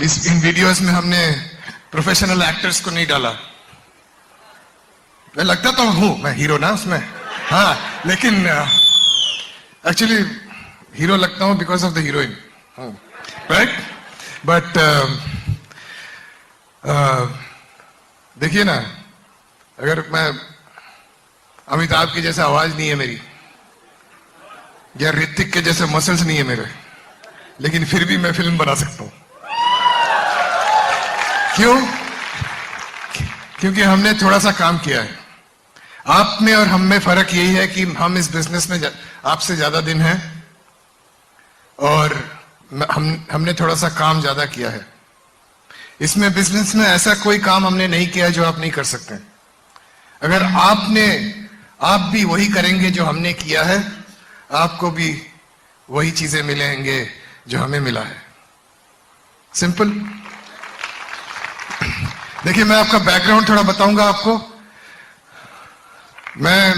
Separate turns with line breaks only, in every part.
इन videos में हमने professional actors को नहीं डाला। मैं लगता तो हूं मैं हीरो ना उसमें, हाँ, लेकिन एक्चुअली हीरो लगता हूं because of the heroine, right. But देखिए ना, अगर मैं अमिताभ की जैसे आवाज नहीं है मेरी, या ऋतिक के जैसे मसल्स नहीं है मेरे, लेकिन फिर भी मैं फिल्म बना सकता हूं। क्यों? क्योंकि हमने थोड़ा सा काम किया है। आप में और हम में फर्क यही है कि हम इस बिजनेस में आपसे ज्यादा दिन हैं और हमने थोड़ा सा काम ज्यादा किया है। इसमें बिजनेस में ऐसा कोई काम हमने नहीं किया जो आप नहीं कर सकते। अगर आप भी वही करेंगे जो हमने किया है, आपको भी वही चीजें मिलेंगे जो हमें मिला है। सिंपल। देखिए, मैं आपका बैकग्राउंड थोड़ा बताऊंगा आपको। मैं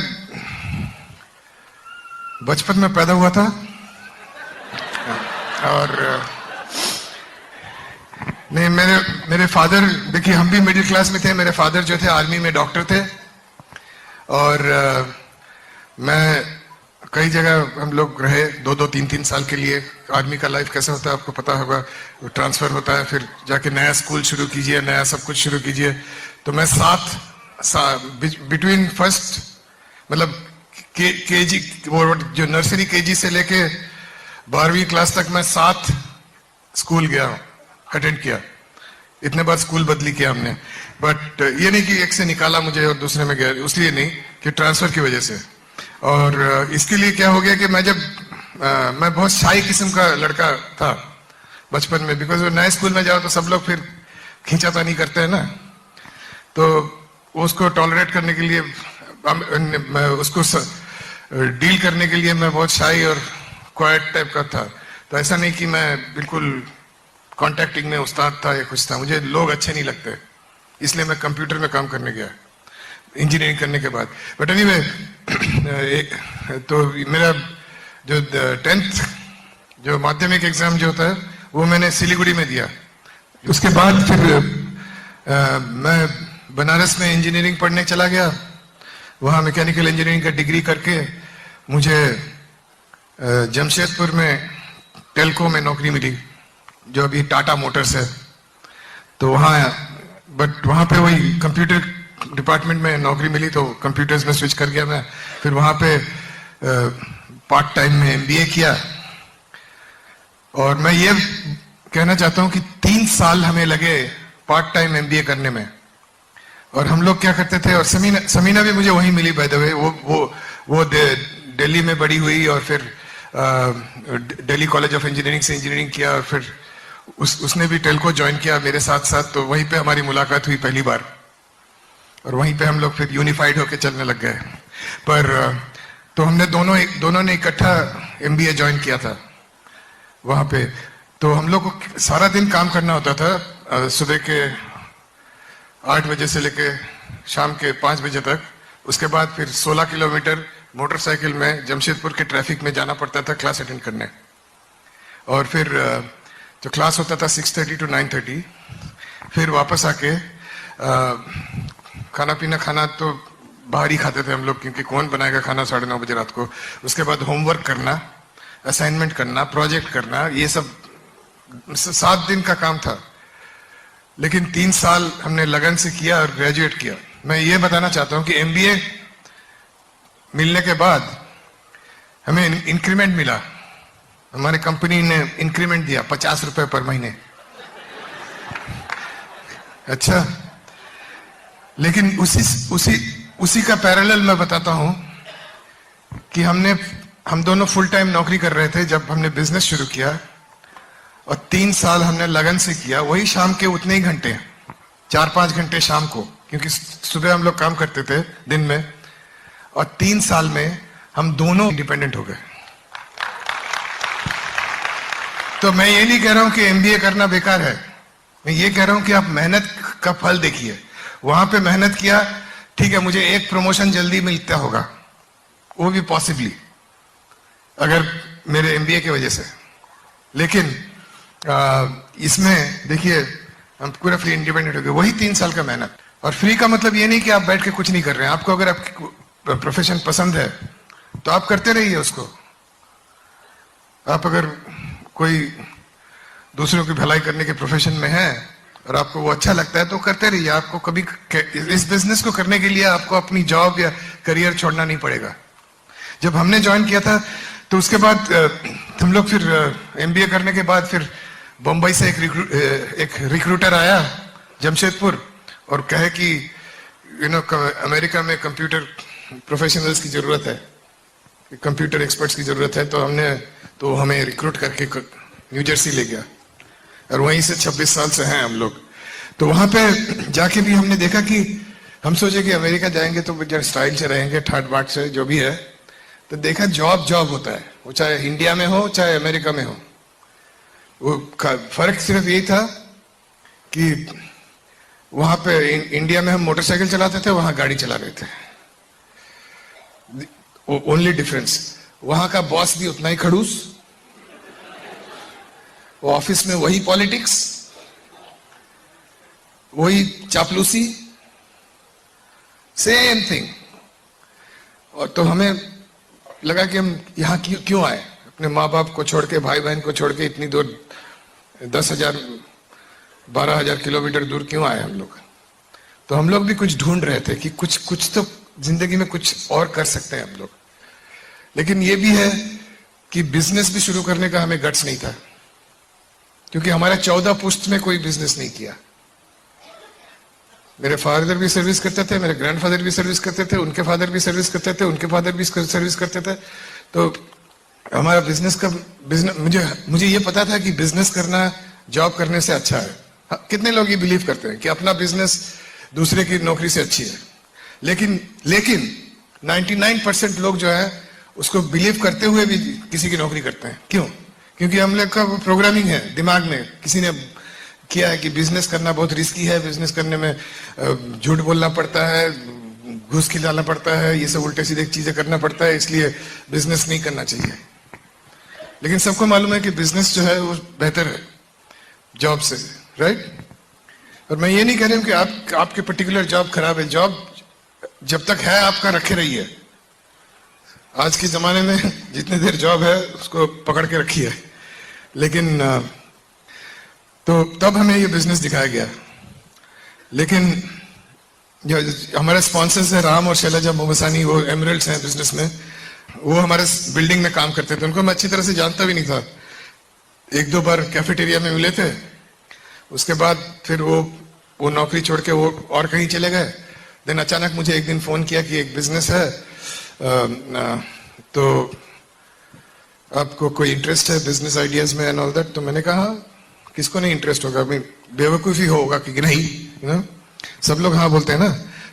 बचपन में पैदा हुआ था और नहीं, मेरे फादर, देखिए हम भी मिडिल क्लास में थे। मेरे फादर जो थे आर्मी में डॉक्टर थे और मैं कई जगह हम लोग रहे, 2-3 साल के लिए। आर्मी का लाइफ कैसा होता है आपको पता होगा, ट्रांसफर होता है, फिर जाके नया स्कूल शुरू कीजिए, नया सब कुछ शुरू कीजिए। तो मैं बिटवीन फर्स्ट मतलब केजी, वो जो नर्सरी केजी से लेके 12वीं क्लास तक मैं 7 स्कूल गया, अटेंड किया। इतने बार स्कूल बदली किया हमने। बट ये नहीं कि एक से निकाला मुझे और दूसरे में गया, उसलिए नहीं कि ट्रांसफर की वजह से। और इसके लिए क्या हो गया कि मैं बहुत शाई किस्म का लड़का था बचपन में, बिकॉज वो नए स्कूल में जाओ तो सब लोग फिर खींचातानी करते हैं ना, तो उसको टॉलरेट करने के लिए, उसको डील करने के लिए मैं बहुत शाई और क्वाइट टाइप का था। तो ऐसा नहीं कि मैं बिल्कुल कॉन्टैक्टिंग में उस्ताद था या कुछ था। मुझे लोग अच्छे नहीं लगते, इसलिए मैं कंप्यूटर में काम करने गया इंजीनियरिंग करने के बाद। बट एनीवे, तो मेरा जो 10th जो माध्यमिक एग्जाम जो होता है वो मैंने सिलीगुड़ी में दिया। उसके बाद फिर मैं बनारस में इंजीनियरिंग पढ़ने चला गया। वहाँ मैकेनिकल इंजीनियरिंग का डिग्री करके मुझे जमशेदपुर में टेल्को में नौकरी मिली, जो अभी टाटा मोटर्स है। तो वहाँ पे वही कंप्यूटर डिपार्टमेंट में नौकरी मिली, तो कंप्यूटर्स में स्विच कर गया मैं। फिर वहाँ पे पार्ट टाइम में MBA किया। और मैं ये कहना चाहता हूँ कि 3 साल हमें लगे पार्ट टाइम MBA करने में। और हम लोग क्या करते थे, और समीना भी मुझे वहीं मिली बाय द वे। वो दिल्ली में बड़ी हुई और फिर दिल्ली कॉलेज ऑफ इंजीनियरिंग से इंजीनियरिंग किया, और फिर उसने भी टेल्को ज्वाइन किया मेरे साथ साथ। तो वहीं पे हमारी मुलाकात हुई पहली बार, और वहीं पे हम लोग फिर यूनिफाइड होके चलने लग गए। पर तो हमने दोनों ने इकट्ठा MBA ज्वाइन किया था वहां पे। तो हम लोग को सारा दिन काम करना होता था, सुबह के 8 बजे से लेके शाम के 5 बजे तक। उसके बाद फिर 16 किलोमीटर मोटरसाइकिल में जमशेदपुर के ट्रैफिक में जाना पड़ता था क्लास अटेंड करने। और फिर जो क्लास होता था 6:30 to 9:30, फिर वापस आके खाना तो बाहर ही खाते थे हम लोग, क्योंकि कौन बनाएगा खाना 9:30 बजे रात को। उसके बाद होमवर्क करना, असाइनमेंट करना, प्रोजेक्ट करना, ये सब 7 दिन का काम था। लेकिन 3 साल हमने लगन से किया और ग्रेजुएट किया। मैं ये बताना चाहता हूं कि MBA मिलने के बाद हमें इंक्रीमेंट मिला। हमारी कंपनी ने इंक्रीमेंट दिया 50 रुपए पर महीने। अच्छा, लेकिन उसी का पैरेलल मैं बताता हूं कि हम दोनों फुल टाइम नौकरी कर रहे थे जब हमने बिजनेस शुरू किया, और 3 साल हमने लगन से किया। वही शाम के उतने ही घंटे, 4-5 घंटे शाम को, क्योंकि सुबह हम लोग काम करते थे दिन में। और 3 साल में हम दोनों इंडिपेंडेंट हो गए। तो मैं ये नहीं कह रहा हूं कि MBA करना बेकार है, मैं ये कह रहा हूं कि आप मेहनत का फल देखिए। वहां पे मेहनत किया, ठीक है, मुझे एक प्रमोशन जल्दी मिलता होगा, वो भी पॉसिबली, अगर मेरे MBA की वजह से। लेकिन इसमें देखिए हम पूरा फ्री इंडिपेंडेंट हो गए, वही 3 साल का मेहनत। और फ्री का मतलब ये नहीं कि आप बैठ के कुछ नहीं कर रहे हैं। आपको अगर आपकी प्रोफेशन पसंद है तो आप करते रहिए उसको। आप अगर कोई दूसरों की भलाई करने के प्रोफेशन में है और आपको वो अच्छा लगता है तो करते रहिए। आपको कभी इस बिजनेस को करने के लिए आपको अपनी जॉब या करियर छोड़ना नहीं पड़ेगा। जब हमने ज्वाइन किया था तो उसके बाद हम लोग फिर एमबीए करने के बाद फिर बम्बई से एक रिक्रूटर आया जमशेदपुर और कहे कि अमेरिका में कंप्यूटर प्रोफेशनल्स की जरूरत है, कंप्यूटर एक्सपर्ट्स की जरूरत है। तो हमें रिक्रूट करके न्यू जर्सी ले गया और वहीं से 26 साल से हैं हम लोग। तो वहां पे जाके भी हमने देखा कि हम सोचे कि अमेरिका जाएंगे तो स्टाइल से रहेंगे, ठाट बाट से जो भी है। तो देखा जॉब होता है, वो चाहे इंडिया में हो चाहे अमेरिका में हो। वो फर्क सिर्फ यही था कि वहां पे इंडिया में हम मोटरसाइकिल चलाते थे, वहां गाड़ी चला रहे थे। ओनली डिफरेंस, वहां का बॉस भी उतना ही खड़ूस, वो ऑफिस में वही पॉलिटिक्स, वही चापलूसी, सेम थिंग। और तो हमें लगा कि हम यहां क्यों आए, अपने माँ बाप को छोड़ के, भाई बहन को छोड़ के इतनी दूर 10,000 12,000 किलोमीटर दूर क्यों आए हम लोग। तो हम लोग भी कुछ ढूंढ रहे थे कि कुछ तो जिंदगी में कुछ और कर सकते हैं हम लोग। लेकिन ये भी है कि बिजनेस भी शुरू करने का हमें गट्स नहीं था, क्योंकि हमारा 14 पुश्त में कोई बिजनेस नहीं किया। मेरे फादर भी सर्विस करते थे, मेरे ग्रैंडफादर भी सर्विस करते थे, उनके फादर भी सर्विस करते थे, उनके फादर भी सर्विस करते थे। तो हमारा मुझे ये पता था कि बिजनेस करना जॉब करने से अच्छा है। कितने लोग ये बिलीव करते हैं कि अपना बिजनेस दूसरे की नौकरी से अच्छी है, लेकिन 99% लोग जो है उसको बिलीव करते हुए भी किसी की नौकरी करते हैं। क्यों? क्योंकि हम लोग का प्रोग्रामिंग है दिमाग में, किसी ने किया है कि बिजनेस करना बहुत रिस्की है, बिजनेस करने में झूठ बोलना पड़ता है, घूस खिलाना पड़ता है, ये सब उल्टे सीधे चीजें करना पड़ता है, इसलिए बिजनेस नहीं करना चाहिए। लेकिन सबको मालूम है कि बिजनेस जो है वो बेहतर है जॉब से, राइट? और मैं ये नहीं कह रहा हूं कि आपके पर्टिकुलर जॉब खराब है। जॉब जब तक है आपका रखे रहिए। आज के जमाने में जितनी देर जॉब है उसको पकड़ के रखिए। लेकिन तो तब हमें ये बिजनेस दिखाया गया। लेकिन जो हमारे स्पॉन्सर्स हैं राम और शैलजा मोमसानी, वो एमरल्ड्स हैं बिजनेस में, वो हमारे बिल्डिंग में काम करते थे। उनको मैं अच्छी तरह से जानता भी नहीं था। 1-2 बार कैफेटेरिया में मिले थे, उसके बाद फिर वो नौकरी छोड़ के वो और कहीं चले गए। देन अचानक मुझे एक दिन फोन किया कि एक बिजनेस है, तो आपको कोई इंटरेस्ट है बिजनेस आइडियाज में एंड ऑल दैट। तो मैंने कहा किसको नहीं इंटरेस्ट होगा, बेवकूफी होगा कि नहीं, सब लोग हाँ बोलते हैं ना।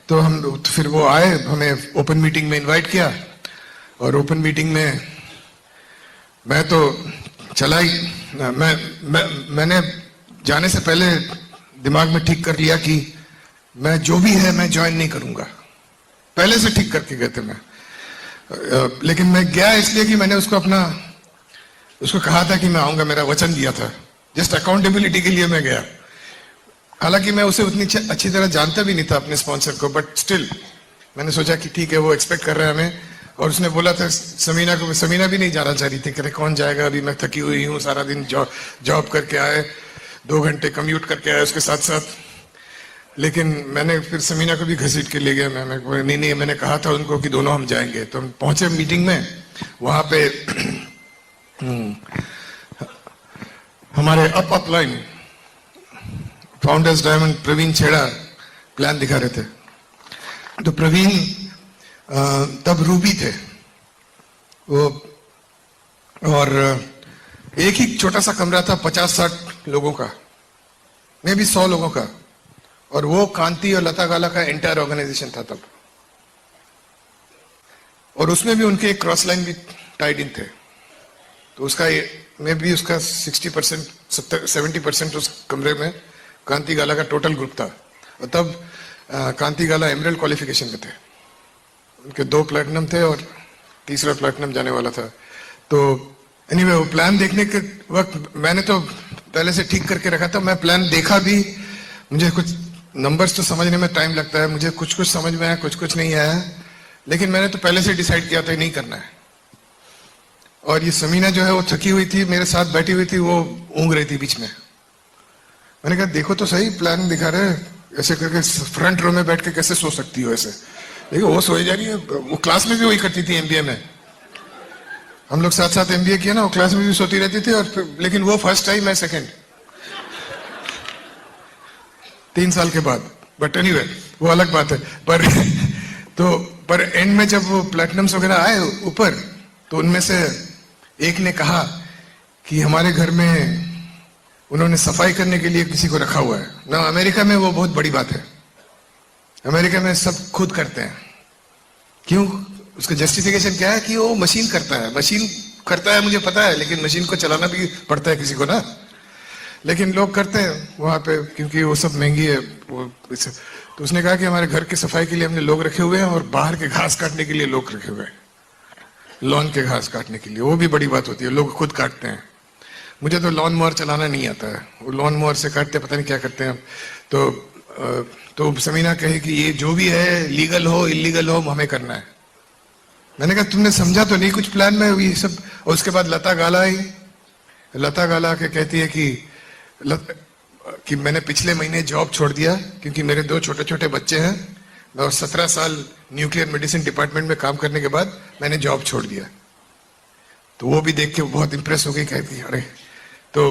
तो फिर वो आए, हमें ओपन मीटिंग में इनवाइट किया। और ओपन मीटिंग में मैं तो चला ही, मैंने जाने से पहले दिमाग में ठीक कर लिया कि मैं जो भी है मैं ज्वाइन नहीं करूंगा। पहले से ठीक करके गए थे मैं। लेकिन मैं गया इसलिए कि मैंने उसको कहा था कि मैं आऊंगा, मेरा वचन दिया था। जस्ट अकाउंटेबिलिटी के लिए मैं गया। हालांकि मैं उसे उतनी अच्छी तरह जानता भी नहीं था अपने स्पॉन्सर को, बट स्टिल मैंने सोचा कि ठीक है, वो एक्सपेक्ट कर रहे हैं हमें। और उसने बोला था समीना को, समीना भी नहीं जाना चाह रही थी, कह रहे कौन जाएगा, अभी मैं थकी हुई हूँ, सारा दिन जॉब करके आए, 2 घंटे कम्यूट करके आए उसके साथ साथ। लेकिन मैंने फिर समीना को भी घसीट के ले गया। नहीं, मैंने कहा था उनको कि दोनों हम जाएंगे। तो हम पहुंचे मीटिंग में, वहां पे हमारे up line founders diamond Praveen Chheda plan दिखा रहे थे। तो प्रवीण तब रूबी थे वो, और एक ही छोटा सा कमरा था 50-60 लोगों का, मे भी 100 लोगों का। और वो कांति और लता गाला का एंटायर ऑर्गेनाइजेशन था तब। और उसमें भी उनके एक क्रॉस लाइन भी टाइड इन थे। तो उसका में भी उसका 60% 70% उस कमरे में कांति गाला का टोटल ग्रुप था। और तब कांति गाला एमरल्ड क्वालिफिकेशन में थे। उनके 2 प्लैटिनम थे और तीसरा प्लैटिनम जाने वाला था। तो एनीवे वो प्लान देखने के वक्त मैंने तो पहले से ठीक करके रखा था। मैं प्लान देखा भी, मुझे कुछ नंबर्स तो समझने में टाइम लगता है, मुझे कुछ कुछ समझ में आया, कुछ कुछ नहीं आया, लेकिन मैंने तो पहले से डिसाइड किया था नहीं करना है। और ये समीना जो है वो थकी हुई थी, मेरे साथ बैठी हुई थी, वो ऊँग रही थी बीच में। मैंने कहा देखो तो सही, प्लान दिखा रहे, ऐसे करके फ्रंट रो में बैठ के कैसे सो सकती हो ऐसे। देखो वो सोई जा रही है, वो क्लास में भी वही करती थी एमबीए में, हम लोग साथ साथ एमबीए किया ना, वो क्लास में भी सोती रहती थी। और लेकिन वो फर्स्ट आई, मैं सेकंड, 3 साल के बाद। बट एनीवे वो अलग बात है। पर एंड में जब वो प्लैटिनम्स वगैरह आए ऊपर, तो उनमें से एक ने कहा कि हमारे घर में उन्होंने सफाई करने के लिए किसी को रखा हुआ है ना। अमेरिका में वो बहुत बड़ी बात है, अमेरिका में सब खुद करते हैं। क्यों? उसका जस्टिफिकेशन क्या है कि वो मशीन करता है, मशीन करता है मुझे पता है, लेकिन मशीन को चलाना भी पड़ता है किसी को ना। लेकिन लोग करते हैं वहां पे, क्योंकि वो सब महंगी है वो। तो उसने कहा कि हमारे घर की सफाई के लिए हमने लोग रखे हुए हैं, और बाहर के घास काटने के लिए लोग रखे हुए हैं, लॉन के घास काटने के लिए। वो भी बड़ी बात होती है, लोग खुद काटते हैं। मुझे तो लॉन मोअर चलाना नहीं आता है, वो लॉन मोअर से काटते पता नहीं क्या करते हैं। तो समीना कहे कि ये जो भी है, लीगल हो इलीगल हो, हमें करना है। मैंने कहा तुमने समझा तो नहीं कुछ प्लान में ये सब। और उसके बाद लता गाला आई, लता गाला के कहती है कि मैंने पिछले महीने जॉब छोड़ दिया क्योंकि मेरे 2 छोटे छोटे बच्चे हैं, और 17 साल न्यूक्लियर मेडिसिन डिपार्टमेंट में काम करने के बाद मैंने जॉब छोड़ दिया। तो वो भी देख के बहुत इंप्रेस हो गई, कहती है अरे। तो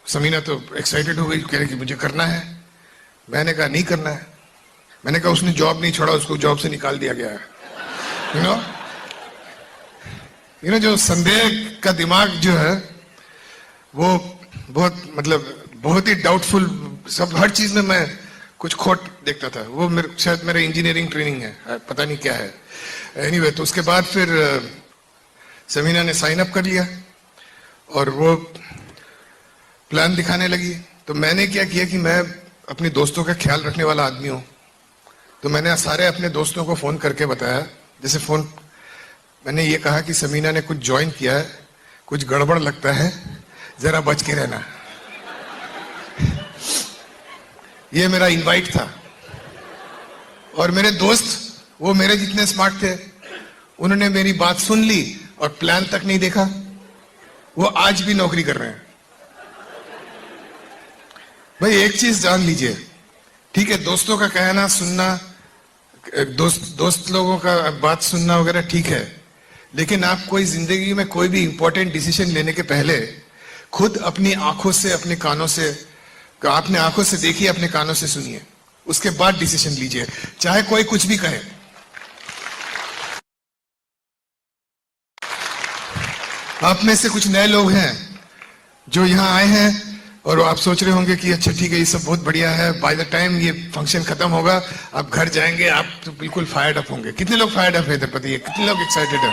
समीना तो एक्साइटेड हो गई, कह रही कि मुझे करना है। मैंने कहा नहीं करना है। मैंने कहा उसने जॉब नहीं छोड़ा, उसको जॉब से निकाल दिया गया है। यू नो जो संदेह का दिमाग जो है वो बहुत ही डाउटफुल, सब हर चीज में मैं कुछ खोट देखता था। वो शायद मेरा इंजीनियरिंग ट्रेनिंग है, पता नहीं क्या है। एनीवे तो उसके बाद फिर समीना ने साइन अप कर लिया और वो प्लान दिखाने लगी। तो मैंने क्या किया कि मैं अपने दोस्तों का ख्याल रखने वाला आदमी हूं, तो मैंने सारे अपने दोस्तों को फोन करके बताया। जैसे मैंने ये कहा कि समीना ने कुछ ज्वाइन किया है, कुछ गड़बड़ लगता है, जरा बच के रहना। ये मेरा इनवाइट था। और मेरे दोस्त वो मेरे जितने स्मार्ट थे, उन्होंने मेरी बात सुन ली और प्लान तक नहीं देखा। वो आज भी नौकरी कर रहे हैं। भाई एक चीज जान लीजिए, ठीक है दोस्तों का कहना सुनना, दोस्त लोगों का बात सुनना वगैरह ठीक है, लेकिन आप कोई जिंदगी में कोई भी इंपॉर्टेंट डिसीजन लेने के पहले खुद अपनी आंखों से, अपने कानों से, आपने आंखों से देखिए, अपने कानों से सुनिए, उसके बाद डिसीजन लीजिए, चाहे कोई कुछ भी कहे। आप में से कुछ नए लोग हैं जो यहां आए हैं और आप सोच रहे होंगे कि अच्छा ठीक है ये सब बहुत बढ़िया है, बाय द टाइम ये फंक्शन खत्म होगा आप घर जाएंगे, आप तो बिल्कुल फायर्ड अप होंगे। कितने लोग फायर्ड अप है इधर पता है? कितने लोग एक्साइटेड है?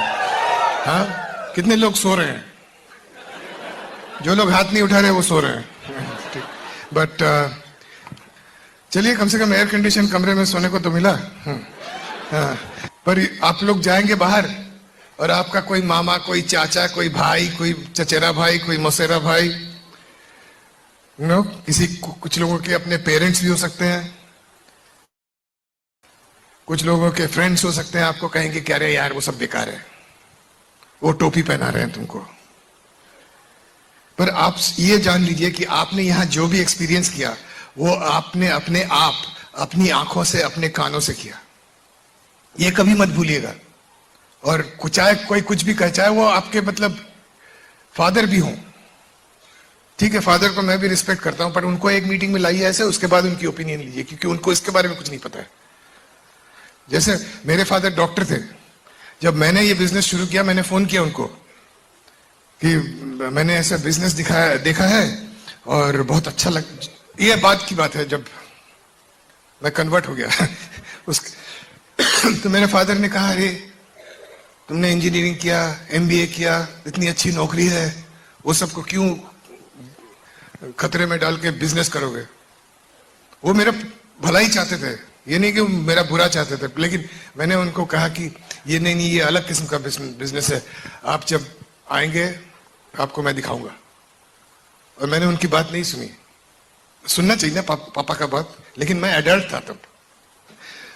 हाँ, कितने लोग सो रहे हैं? जो लोग हाथ नहीं उठा रहे वो सो रहे हैं। बट चलिए कम से कम एयर कंडीशन कमरे में सोने को तो मिला। हाँ, पर आप लोग जाएंगे बाहर और आपका कोई मामा, कोई चाचा, कोई भाई, कोई चचेरा भाई, कोई मौसेरा भाई, कुछ लोगों के अपने पेरेंट्स भी हो सकते हैं, कुछ लोगों के फ्रेंड्स हो सकते हैं, आपको कहेंगे क्या रे यार वो सब बेकार है, वो टोपी पहना रहे हैं तुमको। पर आप ये जान लीजिए कि आपने यहां जो भी एक्सपीरियंस किया वो आपने अपने आप, अपनी आंखों से, अपने कानों से किया। ये कभी मत भूलिएगा। और चाहे कोई कुछ भी कहे, चाहे वो आपके फादर भी हों, ठीक है, फादर को मैं भी रिस्पेक्ट करता हूं, पर उनको एक मीटिंग में लाइए ऐसे, उसके बाद उनकी ओपिनियन लीजिए, क्योंकि उनको इसके बारे में कुछ नहीं पता है। जैसे मेरे फादर डॉक्टर थे, जब मैंने ये बिजनेस शुरू किया मैंने फोन किया उनको कि मैंने ऐसा बिजनेस देखा है और बहुत अच्छा ये बात की बात है जब मैं कन्वर्ट हो गया तो मेरे फादर ने कहा अरे तुमने इंजीनियरिंग किया, एमबीए किया, इतनी अच्छी नौकरी है, वो सबको क्यों खतरे में डाल के बिजनेस करोगे? वो मेरा भला ही चाहते थे, ये नहीं कि मेरा बुरा चाहते थे, लेकिन मैंने उनको कहा कि ये नहीं, ये अलग किस्म का बिजनेस है, आप जब आएंगे आपको मैं दिखाऊंगा। और मैंने उनकी बात नहीं सुनी। सुनना चाहिए ना पापा का बात, लेकिन मैं एडल्ट था तब।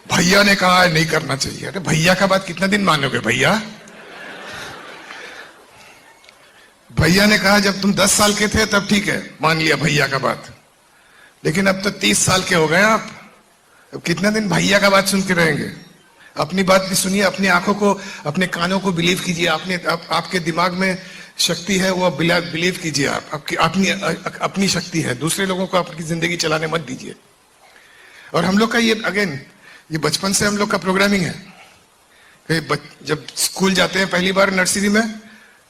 भैया ने कहा नहीं करना चाहिए। अरे भैया का बात कितना दिन मानोगे भैया? भैया ने कहा जब तुम 10 साल के थे तब ठीक है, मान लिया भैया का बात, लेकिन अब तो 30 साल के हो गए आप, अब कितना दिन भैया का बात सुन के रहेंगे? अपनी बात भी सुनिए, अपनी आंखों को, अपने कानों को बिलीव कीजिए। आपके दिमाग में शक्ति है, वो बिलीव कीजिए। आपकी अपनी शक्ति है, दूसरे लोगों को आपकी जिंदगी चलाने मत दीजिए। और हम लोग का ये अगेन ये बचपन से हम लोग का प्रोग्रामिंग है कि जब स्कूल जाते हैं पहली बार नर्सरी में,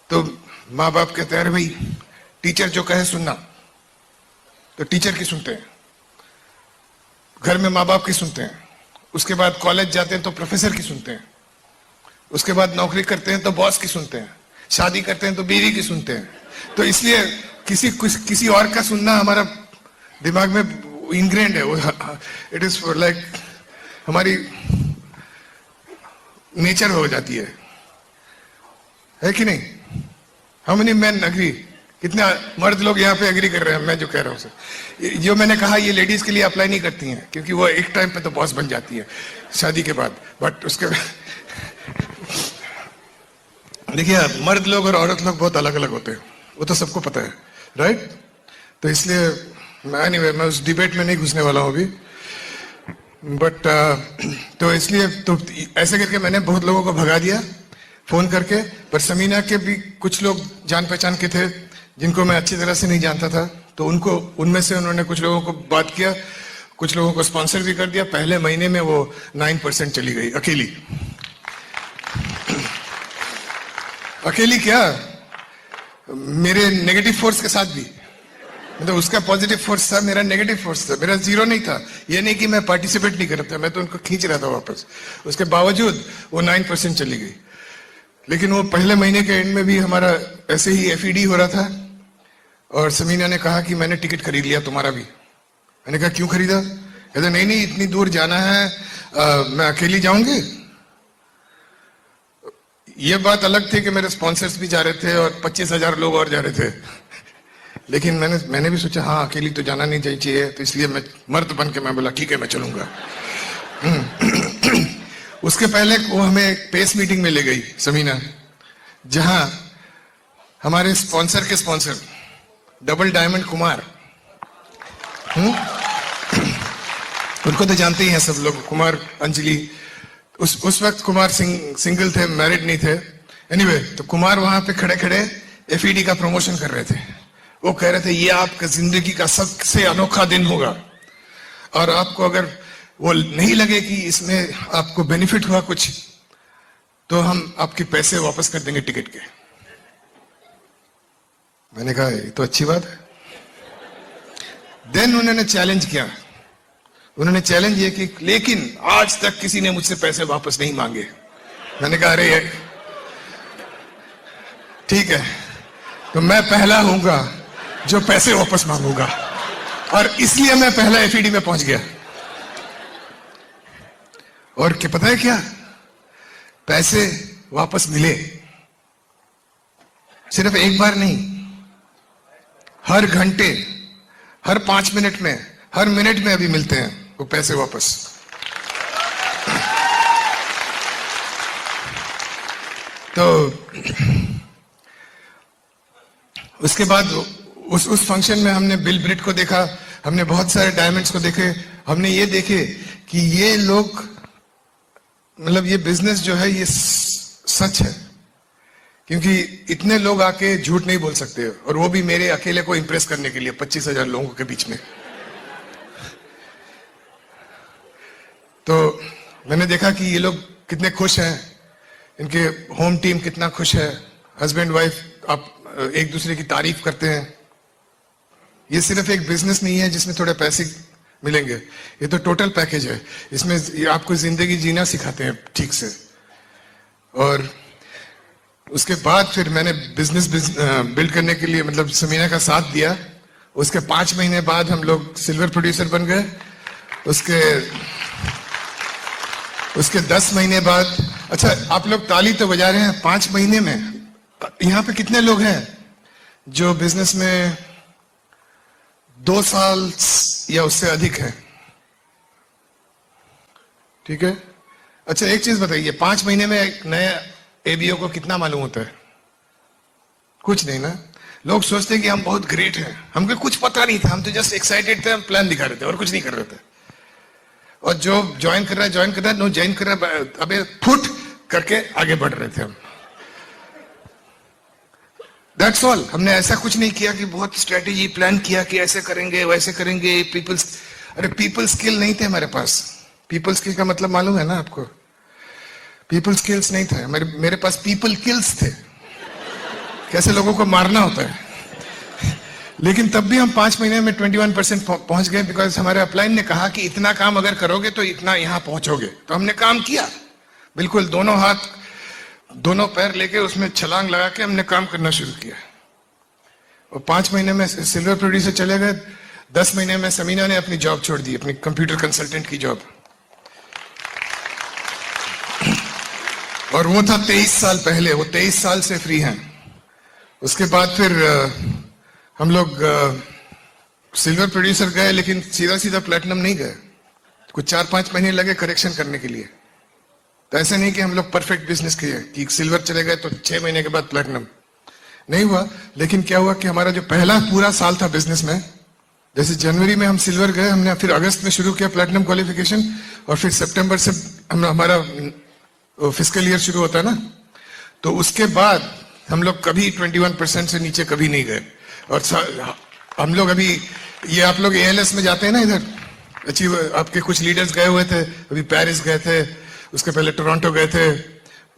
तो माँ बाप कहते हैं अरे भाई टीचर जो कहे सुनना, तो टीचर की सुनते हैं, घर में माँ बाप की सुनते हैं। उसके बाद कॉलेज जाते हैं तो प्रोफेसर की सुनते हैं। उसके बाद नौकरी करते हैं तो बॉस की सुनते हैं। शादी करते हैं तो बीवी की सुनते हैं। तो इसलिए किसी और का सुनना हमारा दिमाग में इनग्रेंड है। इट इज लाइक हमारी नेचर हो जाती है कि नहीं? How many man agree? कितने मर्द लोग यहाँ पे एग्री कर रहे हैं मैं जो कह रहा हूँ सर? जो मैंने कहा ये लेडीज के लिए अप्लाई नहीं करती हैं, क्योंकि वो एक टाइम पे तो बॉस बन जाती है शादी के बाद, बट उसके देखिए मर्द लोग और औरत लोग बहुत अलग अलग होते हैं, वो तो सबको पता है, राइट? तो इसलिए मैं उस डिबेट में नहीं घुसने वाला हूँ अभी, बट तो इसलिए तो ऐसे करके मैंने बहुत लोगों को भगा दिया फोन करके। पर समीना के भी कुछ लोग जान पहचान के थे जिनको मैं अच्छी तरह से नहीं जानता था, तो उनमें से उन्होंने कुछ लोगों को बात किया, कुछ लोगों को स्पॉन्सर भी कर दिया। पहले महीने में वो 9% चली गई अकेली। अकेली क्या, मेरे नेगेटिव फोर्स के साथ भी, मतलब उसका पॉजिटिव फोर्स था, मेरा नेगेटिव फोर्स था, मेरा जीरो नहीं था। ये नहीं कि मैं पार्टिसिपेट नहीं कर रहा था, मैं तो उनको खींच रहा था वापस। उसके बावजूद वो 9% चली गई। लेकिन वो पहले महीने के एंड में भी हमारा ऐसे ही FED हो रहा था, और समीना ने कहा कि मैंने टिकट खरीद लिया तुम्हारा भी। मैंने कहा क्यों खरीदा? कहते नहीं नहीं इतनी दूर जाना है, मैं अकेली जाऊंगी। ये बात अलग थी कि मेरे स्पॉन्सर्स भी जा रहे थे और 25,000 लोग और जा रहे थे, लेकिन मैंने भी सोचा हाँ अकेली तो जाना नहीं चाहिए, तो इसलिए मैं मर्द बन के मैं बोला ठीक है मैं चलूंगा। उसके पहले वो हमें एक पेस मीटिंग में ले गई समीना, जहां हमारे स्पॉन्सर के स्पॉन्सर डबल डायमंड कुमार, उनको तो जानते ही हैं सब लोग, कुमार अंजलि। उस वक्त कुमार सिंगल थे, मैरिड नहीं थे। एनीवे, तो कुमार वहां पे खड़े खड़े FED का प्रमोशन कर रहे थे। वो कह रहे थे ये आपका जिंदगी का सबसे अनोखा दिन होगा, और आपको अगर वो नहीं लगे कि इसमें आपको बेनिफिट हुआ कुछ, तो हम आपके पैसे वापस कर देंगे टिकट के। मैंने कहा ये तो अच्छी बात है। देन उन्होंने चैलेंज किया। उन्होंने चैलेंज ये कि लेकिन आज तक किसी ने मुझसे पैसे वापस नहीं मांगे। मैंने कहा अरे ठीक है, तो मैं पहला हूंगा जो पैसे वापस मांगूंगा, और इसलिए मैं पहला FED में पहुंच गया। और क्या पता है क्या, पैसे वापस मिले सिर्फ एक बार नहीं, हर घंटे, हर 5 मिनट में, हर मिनट में अभी मिलते हैं वो पैसे वापस। तो उसके बाद उस फंक्शन में हमने बिल ब्रिट को देखा, हमने बहुत सारे डायमंड्स को देखे। हमने ये देखे कि ये लोग, मतलब ये बिजनेस जो है ये सच है, क्योंकि इतने लोग आके झूठ नहीं बोल सकते, और वो भी मेरे अकेले को इंप्रेस करने के लिए 25,000 लोगों के बीच में। तो मैंने देखा कि ये लोग कितने खुश हैं, इनके होम टीम कितना खुश है, हस्बैंड वाइफ आप एक दूसरे की तारीफ करते हैं। ये सिर्फ एक बिजनेस नहीं है जिसमें थोड़े पैसे मिलेंगे, ये तो टोटल पैकेज है। इसमें आपको जिंदगी जीना सिखाते हैं ठीक से। और उसके बाद फिर मैंने बिजनेस बिल्ड करने के लिए, मतलब समीना का साथ दिया। उसके 5 महीने बाद हम लोग सिल्वर प्रोड्यूसर बन गए। उसके 10 महीने बाद, अच्छा आप लोग ताली तो बजा रहे हैं, 5 महीने में यहाँ पे कितने लोग हैं जो बिजनेस में 2 साल या उससे अधिक है, ठीक है। अच्छा एक चीज बताइए, 5 महीने में एक नए एबीओ को कितना मालूम होता है? कुछ नहीं ना। लोग सोचते हैं कि हम बहुत ग्रेट हैं, हमको कुछ पता नहीं था, हम तो जस्ट एक्साइटेड थे, हम प्लान दिखा रहे थे और कुछ नहीं कर रहे थे। और जो ज्वाइन कर रहा है ज्वाइन कर रहा है, नो ज्वाइन कर रहा है, अबे फुट करके आगे बढ़ रहे थे हम। That's all. हमने ऐसा कुछ नहीं किया कि बहुत स्ट्रेटेजी प्लान किया कि ऐसे करेंगे वैसे करेंगे। पीपल स्किल नहीं थे हमारे पास। पीपल स्किल का मतलब मालूम है ना आपको? पीपल स्किल्स नहीं थे मेरे पास, पीपल किल्स थे, कैसे लोगों को मारना होता है। लेकिन तब भी हम 5 महीने में 21% पहुंच गए, बिकॉज हमारे अपलाइन ने कहा कि इतना काम अगर करोगे तो इतना यहां पहुंचोगे। तो हमने काम किया, बिल्कुल दोनों हाथ दोनों पैर लेके उसमें छलांग लगा के हमने काम करना शुरू किया। और 5 महीने में सिल्वर प्रोड्यूसर चले गए। 10 महीने में समीना ने अपनी जॉब छोड़ दी, अपनी कंप्यूटर कंसल्टेंट की जॉब। और वो था 23 साल पहले, वो 23 साल से फ्री हैं। उसके बाद फिर हम लोग सिल्वर प्रोड्यूसर गए, लेकिन सीधा सीधा प्लेटिनम नहीं गए। कुछ 4-5 महीने लगे करेक्शन करने के लिए। तो ऐसा नहीं कि हम लोग परफेक्ट बिजनेस किए कि सिल्वर चले गए तो 6 महीने के बाद प्लेटिनम नहीं हुआ। लेकिन क्या हुआ कि हमारा जो पहला पूरा साल था बिजनेस में, जैसे जनवरी में हम सिल्वर गए, हमने फिर अगस्त में शुरू किया प्लेटिनम क्वालिफिकेशन, और फिर सितंबर से हमारा फिस्कल ईयर शुरू होता है ना, तो उसके बाद हम लोग कभी 21% से नीचे कभी नहीं गए। और हम लोग अभी, ये आप लोग एएलएस में जाते हैं ना, इधर अचीव आपके कुछ लीडर्स गए हुए थे, अभी पेरिस गए थे, उसके पहले टोरंटो गए थे,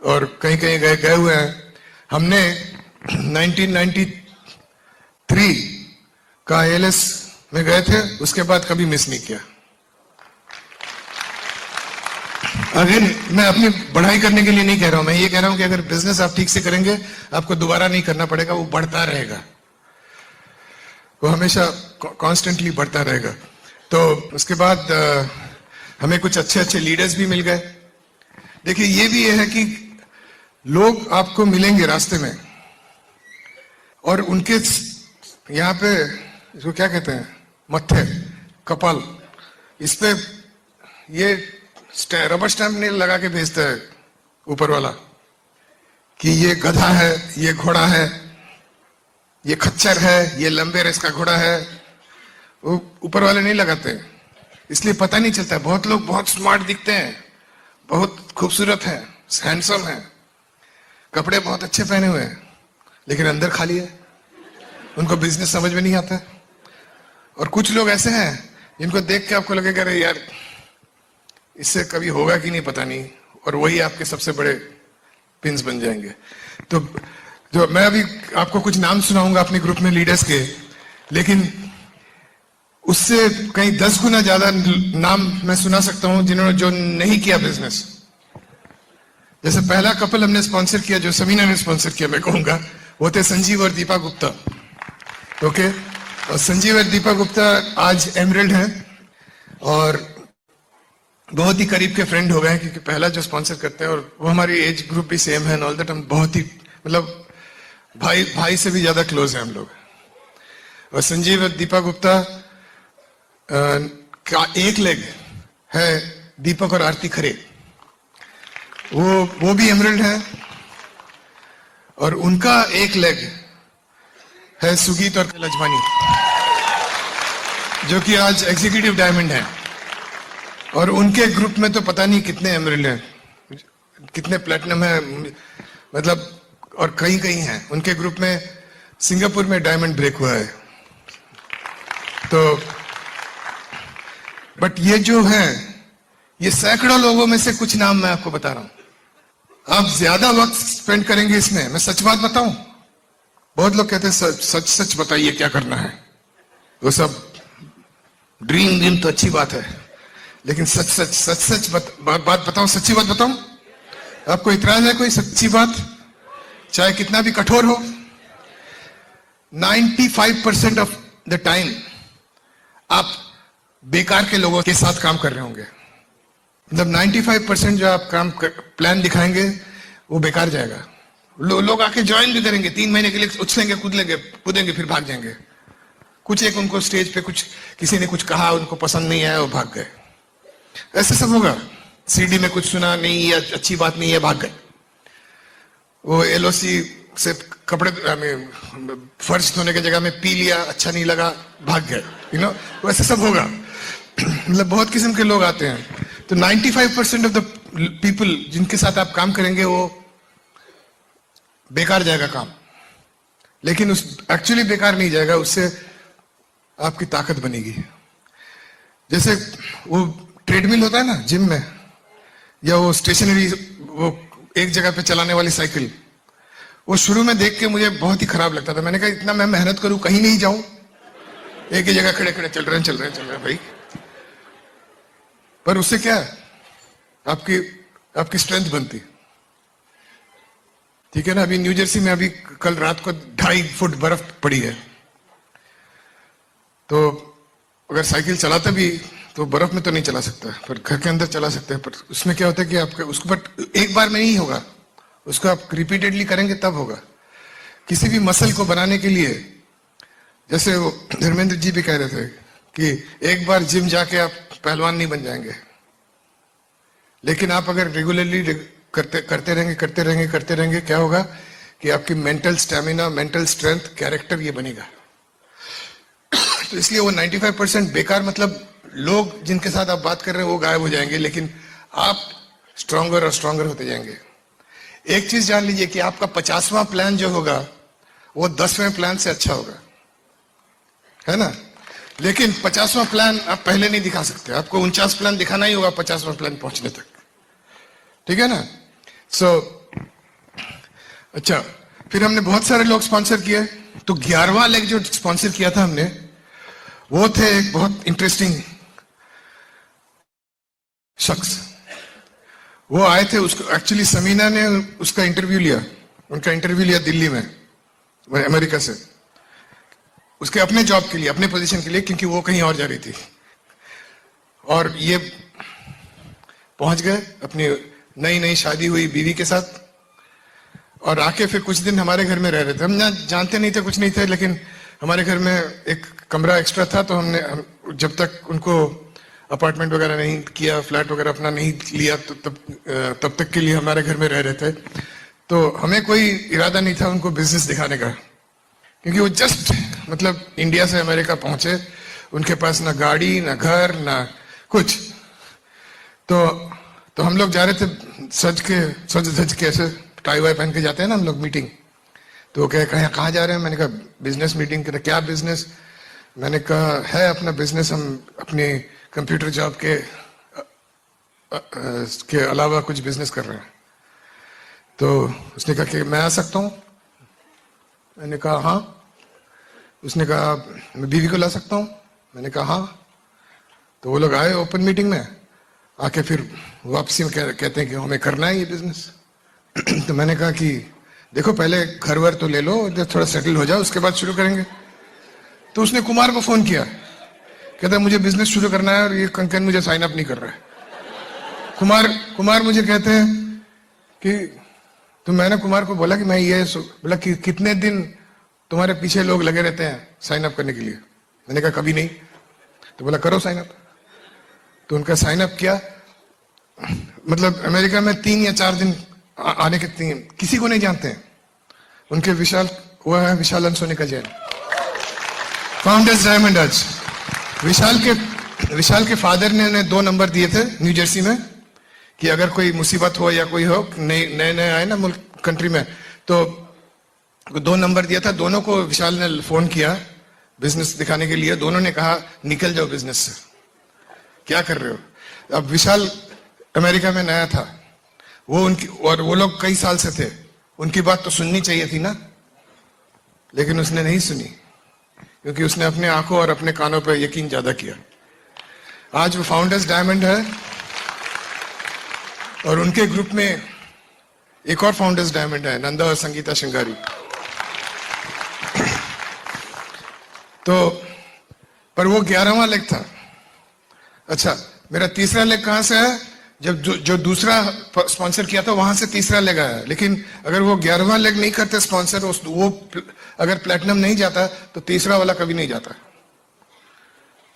और कहीं कहीं गए हुए हैं। हमने 1993 का एएलएस में गए थे, उसके बाद कभी मिस नहीं किया। अगेन मैं अपनी बढ़ाई करने के लिए नहीं कह रहा हूं, मैं ये कह रहा हूं कि अगर बिजनेस आप ठीक से करेंगे, आपको दोबारा नहीं करना पड़ेगा, वो बढ़ता रहेगा, वो हमेशा कॉन्स्टेंटली बढ़ता रहेगा। तो उसके बाद हमें कुछ अच्छे लीडर्स भी मिल गए। देखिए ये भी है कि लोग आपको मिलेंगे रास्ते में, और उनके यहाँ पे इसको क्या कहते हैं, मत्थे, कपाल, इस पे ये रबर स्टैंप नहीं लगा के भेजता है ऊपर वाला कि ये गधा है, ये घोड़ा है, ये खच्चर है, ये लंबे रेस का घोड़ा है। वो ऊपर वाले नहीं लगाते, इसलिए पता नहीं चलता। बहुत लोग बहुत स्मार्ट दिखते हैं, बहुत खूबसूरत हैं, हैंडसम हैं, कपड़े बहुत अच्छे पहने हुए हैं, लेकिन अंदर खाली है, उनको बिजनेस समझ में नहीं आता। और कुछ लोग ऐसे हैं जिनको देख के आपको लगेगा अरे यार इससे कभी होगा कि नहीं पता नहीं, और वही आपके सबसे बड़े पिंस बन जाएंगे। तो जो मैं अभी आपको कुछ नाम सुनाऊंगा अपने ग्रुप में लीडर्स के, लेकिन उससे कहीं 10 गुना ज्यादा नाम मैं सुना सकता हूं जिन्होंने जो नहीं किया बिजनेस। जैसे पहला कपल हमने स्पॉन्सर किया, जो समीना ने स्पॉन्सर किया, मैं कहूंगा वो थे संजीव और दीपा गुप्ता। ओके, और संजीव और दीपा गुप्ता आज एमरल्ड हैं और बहुत ही करीब के फ्रेंड हो गए, क्योंकि पहला जो स्पॉन्सर करते हैं, और वो हमारी एज ग्रुप भी सेम है, ऑल दैट, हम बहुत ही मतलब भाई से भी ज्यादा क्लोज है हम लोग। और संजीव और दीपा गुप्ता का एक लेग है दीपक और आरती खरे, वो भी एमरल्ड है, और उनका एक लेग है सुगीत और लजमानी, जो कि आज एग्जीक्यूटिव डायमंड है। और उनके ग्रुप में तो पता नहीं कितने एमरल्ड हैं, कितने प्लेटिनम है, मतलब, और कहीं कहीं हैं उनके ग्रुप में। सिंगापुर में डायमंड ब्रेक हुआ है। तो बट ये जो है, ये सैकड़ों लोगों में से कुछ नाम मैं आपको बता रहा हूं। आप ज्यादा वक्त स्पेंड करेंगे इसमें। मैं सच बात बताऊं, बहुत लोग कहते हैं सच सच बताइए क्या करना है, वो सब ड्रीम तो अच्छी बात है, लेकिन सच बात बताऊं, सच्ची बात बताऊं। आपको इतराज है कोई सच्ची बात, चाहे कितना भी कठोर हो? 95% ऑफ द टाइम आप बेकार के लोगों के साथ काम कर रहे होंगे। मतलब 95% जो आप प्लान दिखाएंगे वो बेकार जाएगा। लोग आके ज्वाइन भी करेंगे, 3 महीने के लिए उछलेंगे, कूदेंगे, फिर भाग जाएंगे। कुछ एक उनको स्टेज पे कुछ किसी ने कुछ कहा, उनको पसंद नहीं आया, वो भाग गए। ऐसे सब होगा। सीडी में कुछ सुना नहीं, या अच्छी बात नहीं है, भाग गए। वो एलओसी से कपड़े फर्श धोने की जगह में पी लिया, अच्छा नहीं लगा, भाग गए। वैसे सब होगा। मतलब बहुत किस्म के लोग आते हैं। तो 95% ऑफ द पीपल जिनके साथ आप काम करेंगे वो बेकार जाएगा काम, लेकिन उस एक्चुअली बेकार नहीं जाएगा, उससे आपकी ताकत बनेगी। जैसे वो ट्रेडमिल होता है ना जिम में, या वो स्टेशनरी, वो एक जगह पे चलाने वाली साइकिल, वो शुरू में देख के मुझे बहुत ही खराब लगता था। मैंने कहा इतना मैं मेहनत करूं, कहीं नहीं जाऊं, एक ही जगह खड़े खड़े चल रहे हैं भाई। पर उससे क्या है, आपकी स्ट्रेंथ बनती। ठीक है ना। अभी न्यू जर्सी में अभी कल रात को 2.5 फुट बर्फ पड़ी है। तो अगर साइकिल चलाते भी तो बर्फ में तो नहीं चला सकता, पर घर के अंदर चला सकते हैं। पर उसमें क्या होता है कि आपके उसको पर एक बार में नहीं होगा, उसको आप रिपीटेडली करेंगे तब होगा। किसी भी मसल को बनाने के लिए, जैसे वो धर्मेंद्र जी भी कह रहे थे कि एक बार जिम जाके आप पहलवान नहीं बन जाएंगे, लेकिन आप अगर रेगुलरली करते रहेंगे, क्या होगा कि आपकी mental stamina, mental strength, character ये बनेगा। तो इसलिए वो 95% बेकार, मतलब लोग जिनके साथ आप बात कर रहे हैं वो गायब हो जाएंगे, लेकिन आप स्ट्रांगर और स्ट्रांगर होते जाएंगे। एक चीज जान लीजिए कि आपका 50वां प्लान जो होगा वो 10वें प्लान से अच्छा होगा, है ना। लेकिन 50वां प्लान आप पहले नहीं दिखा सकते, आपको 49 प्लान दिखाना ही होगा 50वां प्लान पहुंचने तक। ठीक है ना। अच्छा, फिर हमने बहुत सारे लोग स्पॉन्सर किए। तो 11वां लेग जो स्पॉन्सर किया था हमने, वो थे एक बहुत इंटरेस्टिंग शख्स। वो आए थे, उसको एक्चुअली समीना ने उसका इंटरव्यू लिया, उनका इंटरव्यू लिया दिल्ली में, अमेरिका से, उसके अपने जॉब के लिए, अपने पोजीशन के लिए, क्योंकि वो कहीं और जा रही थी। और ये पहुंच गए अपनी नई शादी हुई बीवी के साथ, और आके फिर कुछ दिन हमारे घर में रह रहे थे। हम ना जानते नहीं थे, कुछ नहीं थे, लेकिन हमारे घर में एक कमरा एक्स्ट्रा था। तो हमने जब तक उनको अपार्टमेंट वगैरह नहीं किया, फ्लैट वगैरह अपना नहीं लिया, तो तब तक के लिए हमारे घर में रह रहे थे। तो हमें कोई इरादा नहीं था उनको बिजनेस दिखाने का, क्योंकि वो जस्ट मतलब इंडिया से अमेरिका पहुंचे, उनके पास ना गाड़ी, ना घर, ना कुछ। तो हम लोग जा रहे थे सज धज के, ऐसे टाई वाई पहन के जाते हैं ना हम लोग मीटिंग। तो वो कहाँ जा रहे हैं? मैंने कहा बिजनेस मीटिंग। कहते क्या बिजनेस? मैंने कहा है अपना बिजनेस, हम अपने कंप्यूटर जॉब के अलावा कुछ बिजनेस कर रहे हैं। तो उसने कहा कि मैं आ सकता हूँ? मैंने कहा हाँ। उसने कहा मैं बीवी को ला सकता हूँ? मैंने कहा हाँ। तो वो लोग आए ओपन मीटिंग में, आके फिर वापसी में कहते हैं कि हमें करना है ये बिजनेस। तो मैंने कहा कि देखो पहले घर वर तो ले लो, थोड़ा सेटल हो जाओ, उसके बाद शुरू करेंगे। तो उसने कुमार को फोन किया, कहता मुझे बिजनेस शुरू करना है और ये कंकन मुझे साइन अप नहीं कर रहा है। कुमार मुझे कहते हैं कि तो मैंने कुमार को बोला कि मैं ये बोला कि कितने दिन तुम्हारे पीछे लोग लगे रहते हैं साइन अप करने के लिए? मैंने कहा कभी नहीं। तो बोला करो साइन अप। तो उनका साइन अप किया। मतलब अमेरिका में 3 या 4 दिन आने के 3 किसी को नहीं जानते हैं। उनके वो है विशाल अंसोनिका जैन, फाउंडर्स डायमंड आज। विशाल के फादर ने उन्हें 2 नंबर दिए थे न्यू जर्सी में, कि अगर कोई मुसीबत हो या कोई हो, नए आए ना मुल्क कंट्री में, तो 2 नंबर दिया था। दोनों को विशाल ने फोन किया बिजनेस दिखाने के लिए। दोनों ने कहा निकल जाओ बिजनेस से, क्या कर रहे हो? अब विशाल अमेरिका में नया था, वो लोग कई साल से थे, उनकी बात तो सुननी चाहिए थी ना, लेकिन उसने नहीं सुनी, क्योंकि उसने अपने आंखों और अपने कानों पर यकीन ज्यादा किया। आज वो फाउंडर्स डायमंड है, और उनके ग्रुप में एक और फाउंडर्स डायमंड है, नंदा और संगीता श्रृंगारी। तो पर वो 11वां लेग था। अच्छा, मेरा तीसरा लेग कहां से है? जब जो दूसरा स्पॉन्सर किया था वहां से तीसरा लेग आया। लेकिन अगर वो 11वां लेग नहीं करते स्पॉन्सर, वो अगर प्लेटिनम नहीं जाता तो तीसरा वाला कभी नहीं जाता।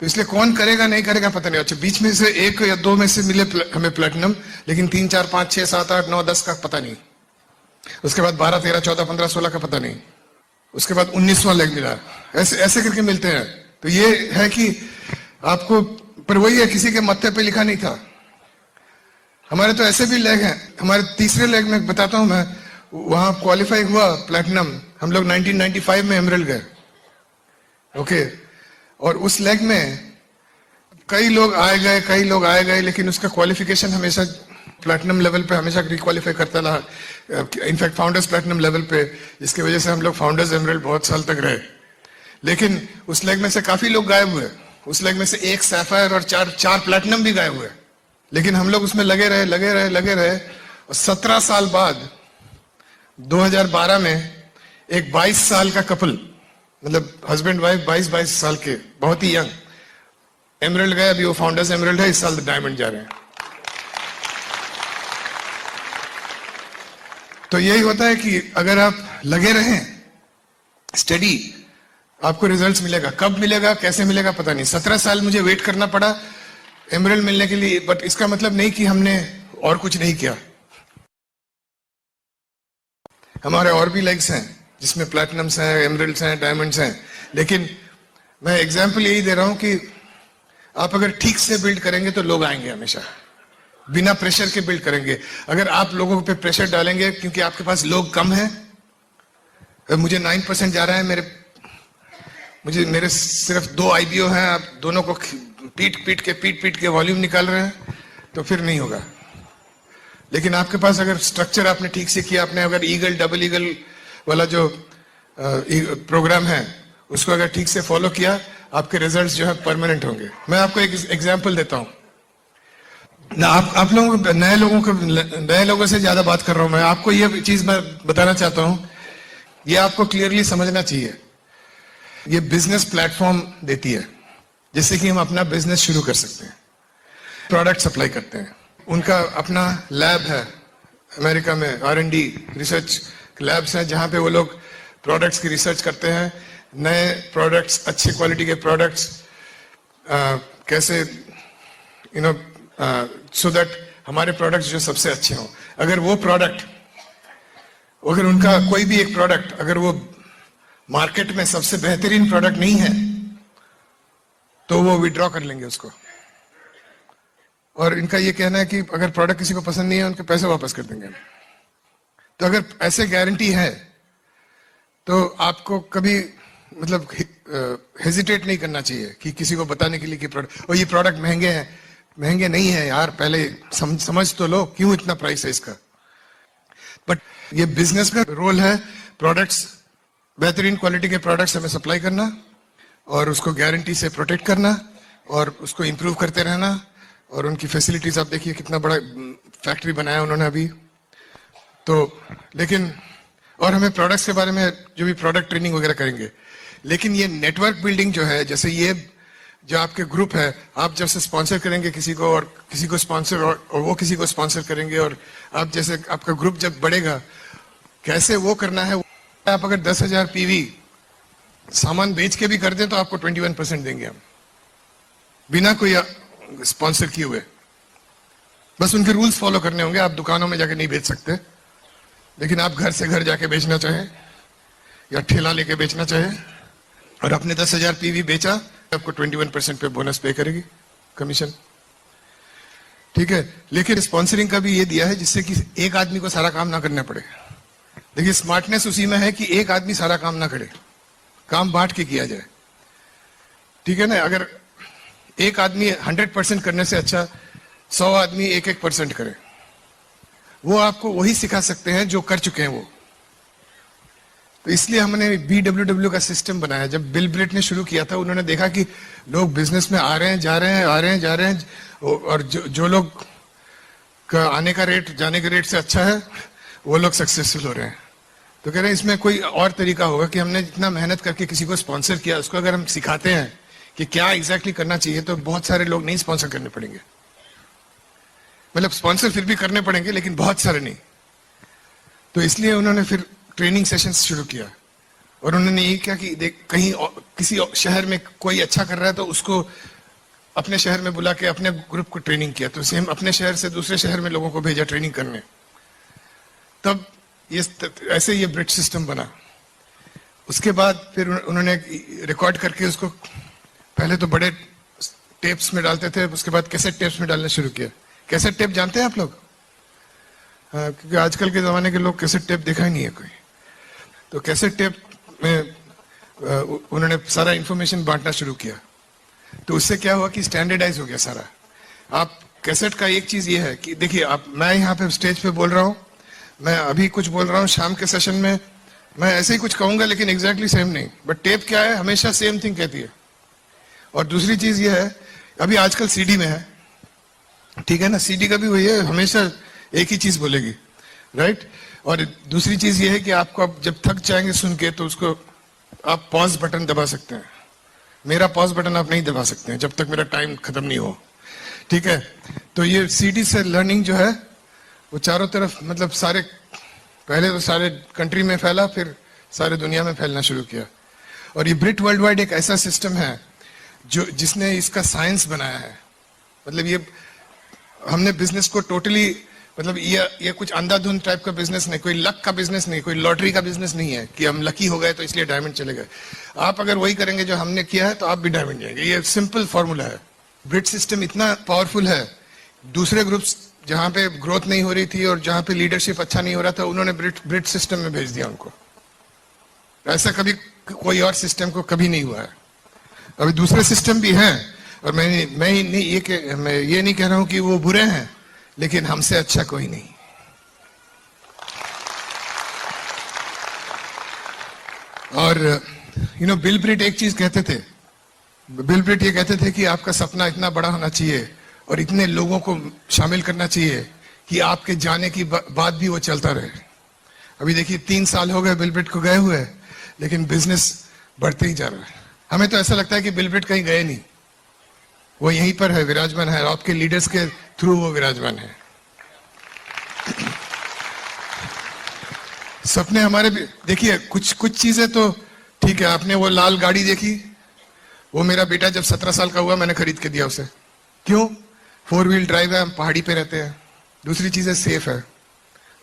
तो इसलिए कौन करेगा नहीं करेगा पता नहीं। अच्छा, बीच में से 1 या 2 में से मिले हमें प्लेटिनम, लेकिन 3, 4, 5, 6, 7, 8, 9, 10 का पता नहीं। उसके बाद 12, 13, 14, 15, 16 का पता नहीं। उसके बाद 19वां लेग मिला। ऐसे ऐसे करके मिलते हैं। तो ये है कि आपको, पर वही है, किसी के मत्थे पे लिखा नहीं था। हमारे तो ऐसे भी लेग हैं। हमारे तीसरे लेग में बताता हूं मैं, वहां क्वालिफाई हुआ प्लैटिनम, हम लोग 1995 में एमरल्ड गए। ओके, और उस लेग में कई लोग आए गए, लेकिन उसका क्वालिफिकेशन हमेशा प्लैटिनम लेवल पे हमेशा रिक्वालिफाई करता रहा, इनफैक्ट फाउंडर्स प्लैटिनम लेवल पे, जिसकी वजह से हम लोग फाउंडर्स एमरल्ड बहुत साल तक रहे। लेकिन उस लेग में से काफी लोग गायब हुए। उस लेग में से 1 सैफायर और 4 प्लैटिनम भी गायब हुए। लेकिन हम लोग उसमें लगे रहे और 17 साल बाद 2012 में एक 22 साल का कपल, मतलब हस्बैंड वाइफ, 22 साल के, बहुत ही यंग, एमरल्ड गए। अभी वो फाउंडर्स एमरल्ड है, इस साल डायमंड जा रहे हैं। तो यही होता है कि अगर आप लगे रहें स्टडी, आपको रिजल्ट्स मिलेगा। कब मिलेगा, कैसे मिलेगा पता नहीं। 17 साल मुझे वेट करना पड़ा एमरल्ड मिलने के लिए, बट इसका मतलब नहीं कि हमने और कुछ नहीं किया। हमारे और भी लेग्स हैं जिसमें प्लैटिनम्स हैं, एमरल्ड्स हैं, डायमंड्स हैं। लेकिन मैं एग्जांपल यही दे रहा हूं कि आप अगर ठीक से बिल्ड करेंगे तो लोग आएंगे। हमेशा बिना प्रेशर के बिल्ड करेंगे। अगर आप लोगों पे प्रेशर डालेंगे क्योंकि आपके पास लोग कम हैं, मुझे 9% जा रहा है, मेरे सिर्फ 2 IBO हैं, आप दोनों को पीट के वॉल्यूम निकाल रहे हैं, तो फिर नहीं होगा। लेकिन आपके पास अगर स्ट्रक्चर आपने ठीक से किया, आपने अगर ईगल, डबल ईगल वाला जो प्रोग्राम है उसको अगर ठीक से फॉलो किया, आपके रिजल्ट्स जो है परमानेंट होंगे। मैं आपको एक एग्जांपल देता हूं ना। आप लोगों को, नए लोगों से ज्यादा बात कर रहा हूं मैं। आपको ये चीज मैं बताना चाहता हूं, ये आपको क्लियरली समझना चाहिए। ये बिजनेस प्लेटफॉर्म देती है जिससे कि हम अपना बिजनेस शुरू कर सकते हैं, प्रोडक्ट सप्लाई करते हैं। उनका अपना लैब है अमेरिका में, R&D रिसर्च लैब्स हैं जहां पे वो लोग प्रोडक्ट्स की रिसर्च करते हैं। नए प्रोडक्ट्स, अच्छे क्वालिटी के प्रोडक्ट्स कैसे सो दैट हमारे प्रोडक्ट्स जो सबसे अच्छे हों। अगर वो प्रोडक्ट, अगर उनका कोई भी एक प्रोडक्ट अगर वो मार्केट में सबसे बेहतरीन प्रोडक्ट नहीं है तो वो विड्रॉ कर लेंगे उसको। और इनका ये कहना है कि अगर प्रोडक्ट किसी को पसंद नहीं है उनके पैसे वापस कर देंगे। तो अगर ऐसे गारंटी है तो आपको कभी मतलब हेजिटेट नहीं करना चाहिए कि किसी को बताने के लिए कि प्रोडक्ट, और ये प्रोडक्ट महंगे हैं। महंगे नहीं है यार, पहले समझ तो लो क्यों इतना प्राइस है इसका। बट ये बिजनेस का रोल है, प्रोडक्ट्स, बेहतरीन क्वालिटी के प्रोडक्ट्स हमें सप्लाई करना और उसको गारंटी से प्रोटेक्ट करना और उसको इंप्रूव करते रहना। और उनकी फैसिलिटीज आप देखिए, कितना बड़ा फैक्ट्री बनाया उन्होंने अभी तो। लेकिन और हमें प्रोडक्ट्स के बारे में जो भी प्रोडक्ट ट्रेनिंग वगैरह करेंगे। लेकिन ये नेटवर्क बिल्डिंग जो है, जैसे ये जो आपके ग्रुप है, आप जब से स्पॉन्सर करेंगे किसी को और किसी को स्पॉन्सर और वो किसी को स्पॉन्सर करेंगे, और आप जैसे आपका ग्रुप जब बढ़ेगा, कैसे वो करना है। आप अगर 10,000 PV सामान बेच के भी कर दें तो आपको 21% देंगे हम, बिना कोई स्पॉन्सर किए हुए। बस उनके रूल्स फॉलो करने होंगे। आप दुकानों में जाके नहीं बेच सकते, लेकिन आप घर से घर जाके बेचना चाहें या ठेला लेके बेचना चाहें और आपने 10,000 PV बेचा, आपको 21% पे बोनस पे करेगी, कमीशन। ठीक है। लेकिन स्पॉन्सरिंग का भी ये दिया है जिससे कि एक आदमी को सारा काम ना करना पड़े। देखिए, स्मार्टनेस उसी में है कि एक आदमी सारा काम ना करे, काम बांट के किया जाए। ठीक है ना। अगर एक आदमी 100% करने से अच्छा 100 आदमी 1-1% करे। वो आपको वही सिखा सकते हैं जो कर चुके हैं वो। तो इसलिए हमने BWW का सिस्टम बनाया। जब बिल ब्रेट ने शुरू किया था, उन्होंने देखा कि लोग बिजनेस में आ रहे हैं, जा रहे हैं, और जो लोग का आने का रेट जाने के रेट से अच्छा है वो लोग सक्सेसफुल हो रहे हैं। तो कह रहे हैं इसमें कोई और तरीका होगा कि हमने जितना मेहनत करके किसी को स्पॉन्सर किया, उसको अगर हम सिखाते हैं कि क्या एग्जैक्टली करना चाहिए, तो बहुत सारे लोग नहीं स्पॉन्सर करने पड़ेंगे। मतलब स्पॉन्सर फिर भी करने पड़ेंगे, लेकिन बहुत सारे नहीं। तो इसलिए उन्होंने फिर ट्रेनिंग सेशंस शुरू किया। और उन्होंने ये किया कि देख कहीं किसी शहर में कोई अच्छा कर रहा है तो उसको अपने शहर में बुला के अपने ग्रुप को ट्रेनिंग किया, तो सेम अपने शहर से दूसरे शहर में लोगों को भेजा ट्रेनिंग करने। तब ये ऐसे ये ब्रिज सिस्टम बना। उसके बाद फिर उन्होंने रिकॉर्ड करके उसको पहले तो बड़े टेप्स में डालते थे, उसके बाद कैसेट टेप्स में डालना शुरू किया। कैसेट टेप जानते हैं आप लोग? हाँ, क्योंकि आजकल के जमाने के लोग कैसेट टेप देखा ही नहीं है कोई। तो कैसेट टेप में उन्होंने सारा इंफॉर्मेशन बांटना शुरू किया। तो उससे क्या हुआ कि स्टैंडर्डाइज हो गया सारा। आप कैसेट का एक चीज ये है कि देखिए, आप मैं यहाँ पे स्टेज पे बोल रहा हूँ, मैं अभी कुछ बोल रहा हूँ, शाम के सेशन में मैं ऐसे ही कुछ कहूंगा लेकिन एग्जैक्टली सेम नहीं, बट टेप क्या है, हमेशा सेम थिंग कहती है। और दूसरी चीज ये है, अभी आजकल सीडी में है, ठीक है ना, सीडी का भी वही है, हमेशा एक ही चीज बोलेगी, राइट। और दूसरी चीज ये है कि आपको अब जब थक जाएंगे सुन के तो उसको आप पॉज बटन दबा सकते हैं। मेरा पॉज बटन आप नहीं दबा सकते हैं जब तक मेरा टाइम खत्म नहीं हो, ठीक है। तो ये सीडी से लर्निंग जो है वो चारों तरफ, मतलब सारे, पहले तो सारे कंट्री में फैला, फिर सारे दुनिया में फैलना शुरू किया। और ये ब्रिट वर्ल्ड वाइड एक ऐसा सिस्टम है जो जिसने इसका साइंस बनाया है। मतलब ये हमने बिजनेस को टोटली, मतलब ये कुछ अंधाधुंध टाइप का बिजनेस नहीं, कोई लक का बिजनेस नहीं, कोई लॉटरी का बिजनेस नहीं है कि हम लकी हो गए तो इसलिए डायमंड चले गए। आप अगर वही करेंगे जो हमने किया है तो आप भी डायमंड जाएंगे। ये सिंपल फॉर्मूला है। ब्रिट सिस्टम इतना पावरफुल है, दूसरे ग्रुप्स जहां पे ग्रोथ नहीं हो रही थी और जहां पे लीडरशिप अच्छा नहीं हो रहा था, उन्होंने ब्रिट सिस्टम में भेज दिया उनको। ऐसा कभी कोई और सिस्टम को कभी नहीं हुआ है। अभी दूसरे सिस्टम भी हैं, और मैं ये नहीं कह रहा हूं कि वो बुरे हैं, लेकिन हमसे अच्छा कोई नहीं। और बिल ब्रिट एक चीज कहते थे, बिल ब्रिट ये कहते थे कि आपका सपना इतना बड़ा होना चाहिए और इतने लोगों को शामिल करना चाहिए कि आपके जाने की बाद भी वो चलता रहे। अभी देखिए 3 साल हो गए बिल ब्रिट को गए हुए, लेकिन बिजनेस बढ़ते ही जा रहा है। हमें तो ऐसा लगता है कि बिल ब्रिट कहीं गए नहीं, वो यहीं पर है, विराजमान है, आपके लीडर्स के थ्रू वो विराजमान है। सपने हमारे भी, देखिए कुछ चीजें तो ठीक है। आपने वो लाल गाड़ी देखी, वो मेरा बेटा जब 17 साल का हुआ मैंने खरीद के दिया उसे। क्यों? 4 व्हील ड्राइव है, हम पहाड़ी पे रहते हैं। दूसरी चीज है सेफ है,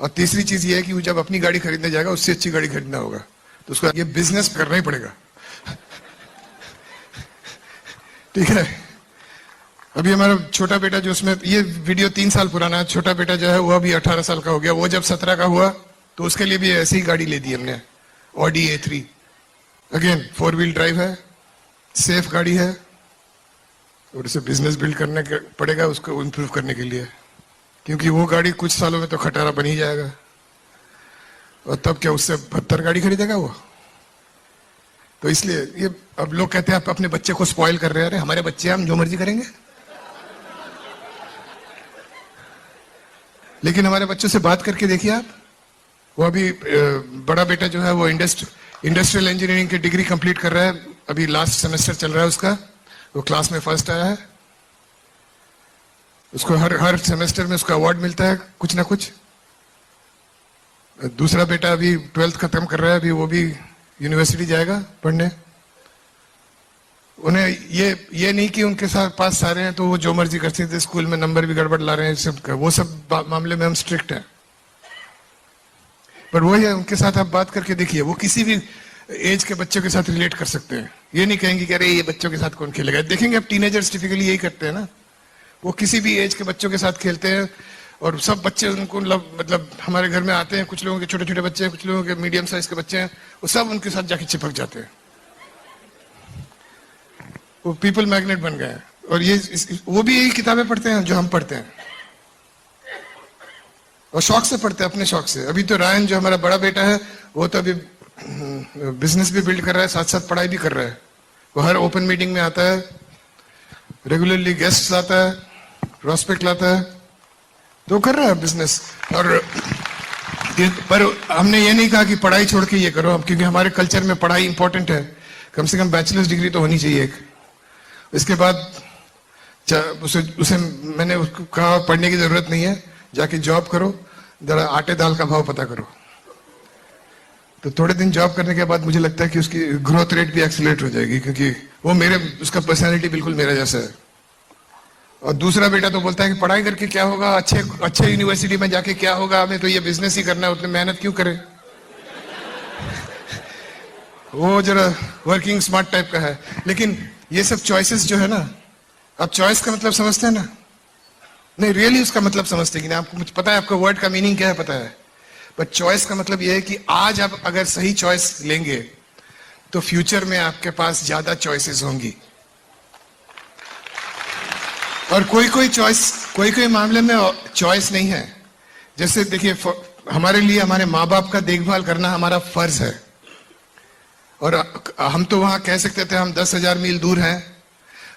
और तीसरी चीज ये है कि वो जब अपनी गाड़ी खरीदने जाएगा उससे अच्छी गाड़ी खरीदना होगा, तो उसको ये बिजनेस करना ही पड़ेगा। ठीक है। अभी हमारा छोटा बेटा जो, उसमें ये वीडियो 3 साल पुराना है, छोटा बेटा जो है वो अभी 18 साल का हो गया। वो जब 17 का हुआ तो उसके लिए भी ऐसी ही गाड़ी ले दी हमने, Audi A3। Again 4 wheel drive है, सेफ गाड़ी है, और उसे बिजनेस बिल्ड करने पड़ेगा उसको इम्प्रूव करने के लिए, क्योंकि वो गाड़ी कुछ सालों में तो खटारा बन ही जाएगा, और तब क्या उससे 72 गाड़ी खरीदेगा वो। तो इसलिए ये अब लोग कहते हैं आप अपने बच्चे को स्पॉइल कर रहे हैं। अरे हमारे बच्चे, हम जो मर्जी करेंगे। लेकिन हमारे बच्चों से बात करके देखिए आप, वो अभी बड़ा बेटा जो है वो इंडस्ट्रियल इंजीनियरिंग की डिग्री कंप्लीट कर रहा है, अभी लास्ट सेमेस्टर चल रहा है उसका, वो क्लास में फर्स्ट आया है। उसको हर सेमेस्टर में उसका अवार्ड मिलता है कुछ ना कुछ। दूसरा बेटा अभी 12th खत्म कर रहा है, अभी वो भी यूनिवर्सिटी जाएगा पढ़ने। उन्हें ये नहीं कि उनके साथ पास सारे हैं तो वो जो मर्जी करते थे, स्कूल में नंबर भी गड़बड़ ला रहे हैं, सब वो सब मामले में हम स्ट्रिक्ट हैं। पर वही है, उनके साथ आप बात करके देखिए, वो किसी भी एज के बच्चों के साथ रिलेट कर सकते हैं। ये नहीं कहेंगे कि अरे ये बच्चों के साथ कौन खेलेगा। देखेंगे अब टीनेजर्स टिपिकली यही करते हैं ना, वो किसी भी एज के बच्चों के साथ खेलते हैं, और सब बच्चे उनको मतलब हमारे घर में आते हैं, कुछ लोगों के छोटे छोटे बच्चे हैं, कुछ लोगों के मीडियम साइज के बच्चे हैं, वो सब उनके साथ जाके चिपक जाते हैं। वो पीपल मैग्नेट बन गए हैं। और वो भी यही किताबें पढ़ते हैं जो हम पढ़ते हैं, और शौक से पढ़ते हैं, अपने शौक से। अभी तो रायन जो हमारा बड़ा बेटा है, वो तो अभी बिजनेस भी बिल्ड कर रहा है, साथ साथ पढ़ाई भी कर रहा है। वो हर ओपन मीटिंग में आता है, रेगुलरली गेस्ट लाता है, प्रोस्पेक्ट लाता है, तो कर रहा है बिजनेस। और पर हमने ये नहीं कहा कि पढ़ाई छोड़ के ये करो, क्योंकि हमारे कल्चर में पढ़ाई इंपॉर्टेंट है। कम से कम बैचलर्स डिग्री तो होनी चाहिए एक। इसके बाद उसे मैंने उसको कहा पढ़ने की जरूरत नहीं है, जाके जॉब करो, जरा आटे दाल का भाव पता करो। तो थोड़े दिन जॉब करने के बाद मुझे लगता है कि उसकी ग्रोथ रेट भी एक्सीलरेट हो जाएगी, क्योंकि वो उसका पर्सनैलिटी बिल्कुल मेरा जैसा है। और दूसरा बेटा तो बोलता है कि पढ़ाई करके क्या होगा, अच्छे यूनिवर्सिटी में जाके क्या होगा, हमें तो ये बिजनेस ही करना है, उतनी मेहनत क्यों करे। वो जरा वर्किंग स्मार्ट टाइप का है। लेकिन ये सब चॉइसेस जो है ना, आप चॉइस का मतलब समझते हैं ना? नहीं, रियली उसका मतलब समझते कि नहीं? आपको मुझे पता है आपका वर्ड का मीनिंग क्या है, पता है। पर चॉइस का मतलब यह है कि आज आप अगर सही चॉइस लेंगे तो फ्यूचर में आपके पास ज्यादा चॉइसेस होंगी। और कोई मामले में चॉइस नहीं है। जैसे देखिए, हमारे लिए हमारे माँ बाप का देखभाल करना हमारा फर्ज है। और हम तो वहां कह सकते थे हम 10,000 मील दूर हैं,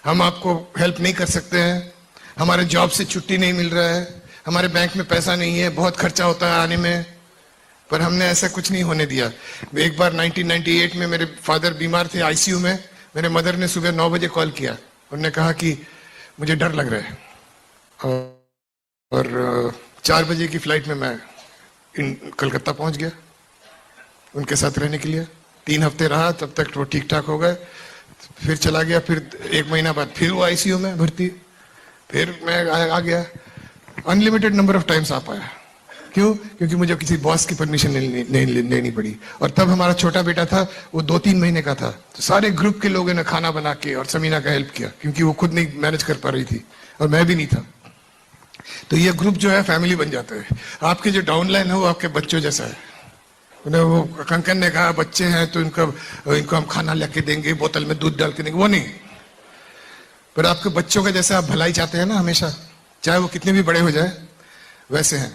हम आपको हेल्प नहीं कर सकते हैं, हमारे जॉब से छुट्टी नहीं मिल रहा है, हमारे बैंक में पैसा नहीं है, बहुत खर्चा होता है आने में। पर हमने ऐसा कुछ नहीं होने दिया। एक बार 1998 में मेरे फादर बीमार थे आईसीयू में। मेरे मदर ने सुबह 9 बजे कॉल किया। उन्होंने कहा कि मुझे डर लग रहा है। और 4 बजे की फ्लाइट में मैं कलकत्ता पहुंच गया उनके साथ रहने के लिए। 3 हफ्ते रहा, तब तक वो ठीक ठाक हो गए। फिर चला गया, फिर 1 महीना बाद फिर वो आईसीयू में भर्ती। फिर मैं आ गया। अनलिमिटेड नंबर ऑफ टाइम्स आ पाया। क्यों? क्योंकि मुझे किसी बॉस की परमिशन नहीं लेनी पड़ी। और तब हमारा छोटा बेटा था, वो 2-3 महीने का था। तो सारे ग्रुप के लोगों ने खाना बना के और समीना का हेल्प किया, क्योंकि वो खुद नहीं मैनेज कर पा रही थी और मैं भी नहीं था। तो ये ग्रुप जो है फैमिली बन जाता है। आपके जो डाउनलाइन है वो आपके बच्चों जैसा है। उन्हें वो कंकन ने कहा बच्चे हैं तो इनको हम खाना लेके देंगे, बोतल में दूध डाल के देंगे, वो नहीं। पर आपके बच्चों के जैसे आप भलाई चाहते हैं ना हमेशा, चाहे वो कितने भी बड़े हो जाए, वैसे हैं।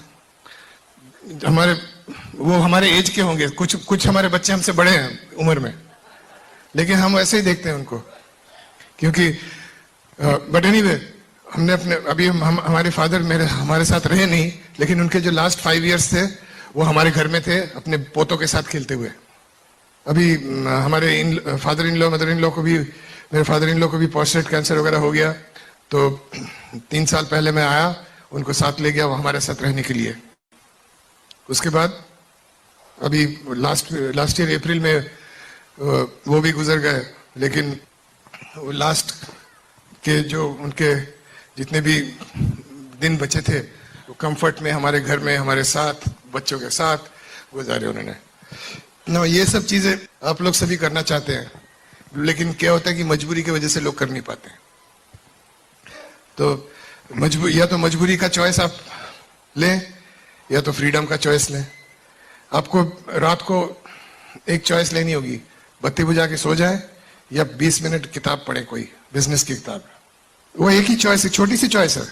हमारे एज के होंगे, कुछ हमारे बच्चे हमसे बड़े हैं उम्र में, लेकिन हम ऐसे ही देखते हैं उनको। क्योंकि बट एनीवे, हमने अभी हमारे फादर हमारे साथ रहे नहीं, लेकिन उनके जो लास्ट 5 इयर्स थे वो हमारे घर में थे, अपने पोतों के साथ खेलते हुए। अभी हमारे father in law, mother in law को भी, मेरे फादर इन लॉ को भी प्रोस्टेट कैंसर वगैरह हो गया। तो 3 साल पहले मैं आया, उनको साथ ले गया वो हमारे साथ रहने के लिए। उसके बाद अभी लास्ट ईयर अप्रैल में वो भी गुजर गए। लेकिन वो लास्ट के जो उनके जितने भी दिन बचे थे, वो कंफर्ट में हमारे घर में हमारे साथ, बच्चों के साथ गुजारे उन्होंने ना। ये सब चीजें आप लोग सभी करना चाहते हैं, लेकिन क्या होता है कि मजबूरी की वजह से लोग कर नहीं पाते। तो या तो मजबूरी का चॉइस आप लें, या तो फ्रीडम का चॉइस लें। आपको रात को एक चॉइस लेनी होगी, बत्ती बुझा के सो जाए या 20 मिनट किताब पढ़े, कोई बिजनेस की किताब। वो एक ही चॉइस है, छोटी सी चॉइस है।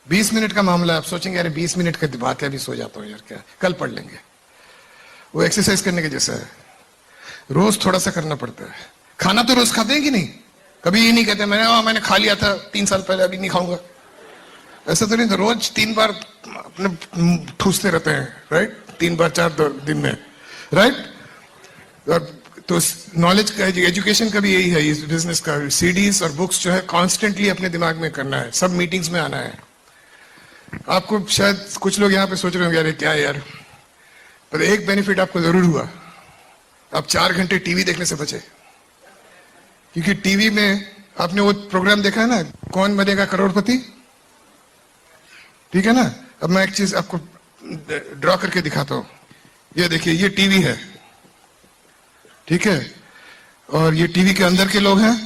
20 मिनट का मामला, आप सोचेंगे अरे 20 मिनट की बात है, अभी सो जाता हूँ यार, क्या कल पढ़ लेंगे। वो एक्सरसाइज करने के जैसा है, रोज थोड़ा सा करना पड़ता है। खाना तो रोज खाते हैं कि नहीं? कभी ये नहीं कहते मैंने खा लिया था 3 साल पहले, अभी नहीं खाऊंगा। ऐसा तो नहीं, तो रोज 3 बार अपने ठूसते रहते हैं, राइट? 3 बार 4 दिन में, राइट? और तो नॉलेज का, एजुकेशन का भी यही है, इस बिजनेस का। सीडीज और बुक्स जो है कॉन्स्टेंटली अपने दिमाग में करना है, सब मीटिंग्स में आना है। आपको शायद कुछ लोग यहाँ पे सोच रहे होंगे यार क्या है यार, पर एक बेनिफिट आपको जरूर हुआ, आप 4 घंटे टीवी देखने से बचे। क्योंकि टीवी में आपने वो प्रोग्राम देखा है ना, कौन बनेगा करोड़पति, ठीक है ना? अब मैं एक चीज आपको ड्रॉ करके दिखाता हूं। ये देखिए, ये टीवी है, ठीक है? और ये टीवी के अंदर के लोग हैं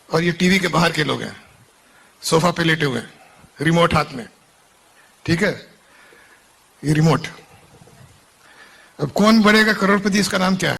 और ये टीवी के बाहर के लोग हैं, सोफा पे लेटे हुए, रिमोट हाथ में, ठीक है? ये रिमोट। अब कौन बनेगा करोड़पति, इसका नाम क्या है?